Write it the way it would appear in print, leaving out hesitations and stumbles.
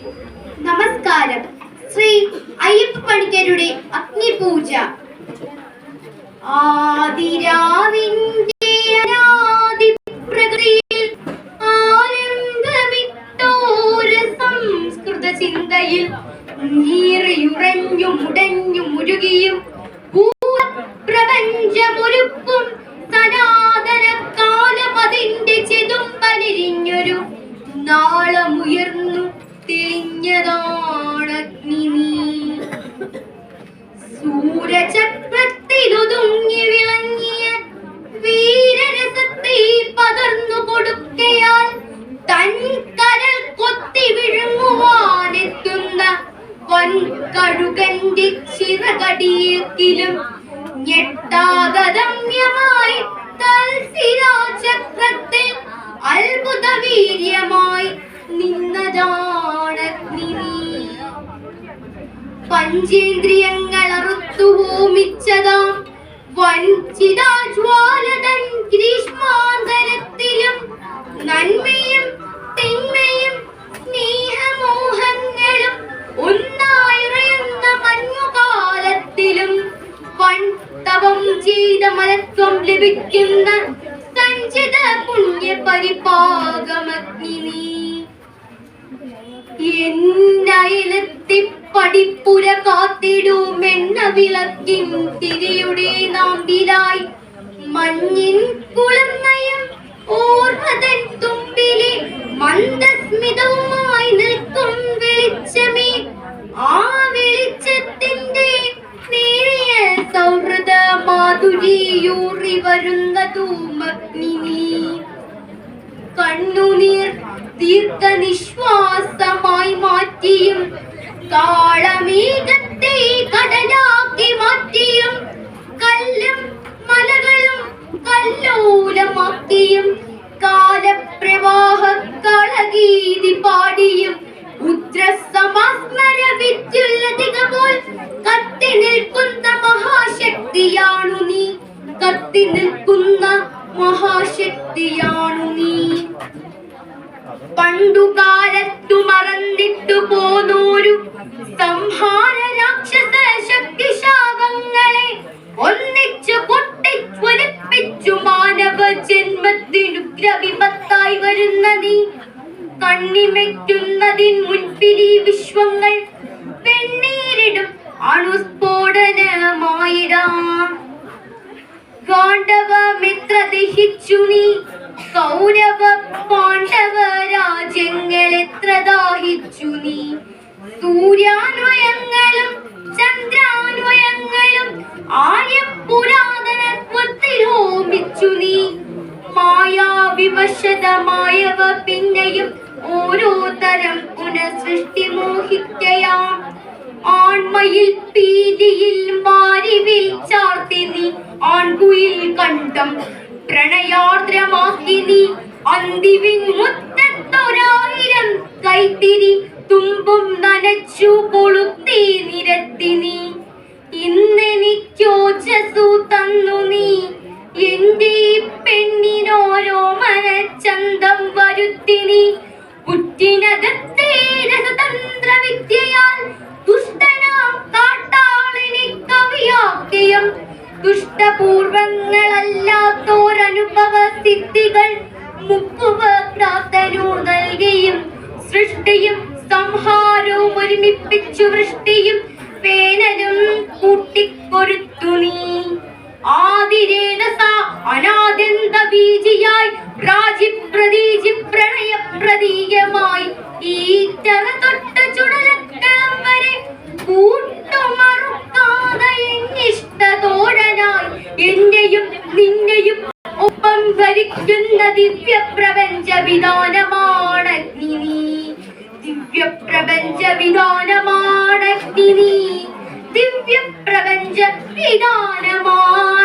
നമസ്കാരം. ശ്രീ അയ്യപ്പ പണിക്കരുടെ അഗ്നിപൂജ. ആദിരാവിന്റെ അനാദി പ്രകൃതിയിൽ ആനന്ദമിട്ടോര സംസ്കൃത ചിന്തയിൽ നീറിയുറഞ്ഞു മുടഞ്ഞു മുരുകിയും പ്രപഞ്ചമൊരുക്കും സനാതന കാലം അതിന്റെ ചെതുമ്പലിരിഞ്ഞൊരു നാളമുയർന്നു തെളിഞ്ഞതാണഗ്നി. സൂര്യചക്രത്തിലൊതുങ്ങി വിളങ്ങിയ വീരരസത്തെ പകർന്നു കൊടുക്കയാൽ തൻ കരൽ കൊത്തി വിഴുങ്ങുവാനെത്തുന്ന വൻകഴുകന്റെ ചിറകടിയേക്കിലും ഞെട്ടാഗമ്യമായി തൽശിരാചക്രത്തിൽ അത്ഭുത വീര്യമായി നിന്നതാണഗ്നി. പഞ്ചേന്ദ്രിയങ്ങൾ അറുത്തു ഹോമിച്ചതാം വൻചിതാജ്വാലതൻ ഗ്രീഷ്മാന്തരത്തിലും നന്മയും തിന്മയും സ്നേഹമോഹങ്ങളും ഒന്നായുറയുന്ന മഞ്ഞുകാലത്തിലും വൻതപം ചെയ്ത മലത്വം ലഭിക്കുന്ന സഞ്ചിത പുണ്യ പരിപാകമഗ്നി. എന്നയലത്തി പടിപ്പുര കാത്തിടുമെന്ന വിളക്കിൻ തിരിയുടെ നാമ്പിലായി മഞ്ഞിൻ കുളിർമയും ഓർമ്മതൻ തുമ്പിലെ മന്ദസ്മിതവുമായി നിൽക്കും വെളിച്ചമേ. ആ വെളിച്ചത്തിന്റെ നേരിയ സൗഹൃദ മാധുരിയൂറി വരുന്നതുമഗ്നി. കണ്ണുനീർ ദീർഘനിശ്വാസമായി മാറ്റിയും കാളമേഘത്തെ കടലാക്കി മാറ്റിയും കല്ലും മലകളും കല്ലോലമാക്കിയും കാലപ്രവാഹ കളഗീതി പാടിയും ഉദ്രസമാസ്മര വിദ്യുല്ലതിക പോൽ കത്തി നിൽക്കുന്ന മഹാശക്തിയാണു നീ. കത്തി നിൽക്കുന്ന മഹാശക്തിയാണു നീ. പണ്ടുകാലത്തു മറന്നിട്ടു പോന്നോരു സംഹാര രാക്ഷസ ശക്തിശാപങ്ങളെ ഒന്നിച്ചു പൊട്ടിച്ചൊലിപ്പിച്ചു മാനവ ജന്മത്തിനുഗ്രവിപത്തായി വരുന്ന നീ. കണ്ണിമയ്ക്കുന്നതിൻ മുൻപിലീ വിശ്വങ്ങൾ വെണ്ണീരിടും അണുസ്ഫോടനമായിടാം. ഗാണ്ഡവമിത്ര ദഹിച്ചു നീ. കൗരവ പാണ്ഡവ രാജ്യങ്ങൾ എത്ര ദാഹിച്ചു നീ. സൂര്യാന്വയങ്ങളും ചന്ദ്രാന്വയങ്ങളും ആര്യപുരാതനത്വത്തിൽ ഹോമിച്ചു നീ. മായാവിവശതമായവ പിന്നെയും ഓരോ തരം പുനഃസൃഷ്ടി മോഹിക്കയാം. ആൺമയിൽ പീലിയിൽ മാരിവിൽ ചാർത്തി നീ. ആൺകുയിൽ കണ്ടം പ്രണയാർദ്രമാക്കി നീ. അന്തിവിൻ മുറ്റത്തൊരായിരം കൈത്തിരി തുമ്പും നനച്ചു കൊളുത്തി നിരത്തി നീ. ഇന്നെനിക്കോജസു തന്നു നീ. എന്റെ പെണ്ണിനോരോ മനച്ചന്തം വരുത്തി നീ. പുറ്റിനകത്തെ രസതന്ത്ര വിദ്യയാൽ ദുഷ്ടനാം കാട്ടാളിനെ കവിയാക്കിയും ദുഷ്ടപൂർവങ്ങളല്ലാത്തോരനുഭവ സിദ്ധികൾ മുക്കുവ പ്രാർത്ഥനു നൽകിയും സൃഷ്ടിയും സംഹാരവും ഒരുമിപ്പിച്ചു വൃഷ്ടിയും വേനലും കൂട്ടിക്കൊരുത്തു നീ. ആദിരേതസ അനാദ്യന്ത ബീജിയായി രാജിപ്രതീജി പ്രണയപ്രതീയമായി ഈ ചറ തൊട്ട ചുടലക്കളം വരെ കൂട്ടുമറുക്കാതെ എന്നിഷ്ടതോഴനായി എന്റെയും നിന്നെയും ഒപ്പം ഭരിക്കുന്ന ദിവ്യപ്രപഞ്ച വിധാനമാണഗ്നി. ദിവ്യപ്രപഞ്ച വിധാനമാണഗ്നി. ദിവ്യപ്രപഞ്ച വിധാനമാണ്.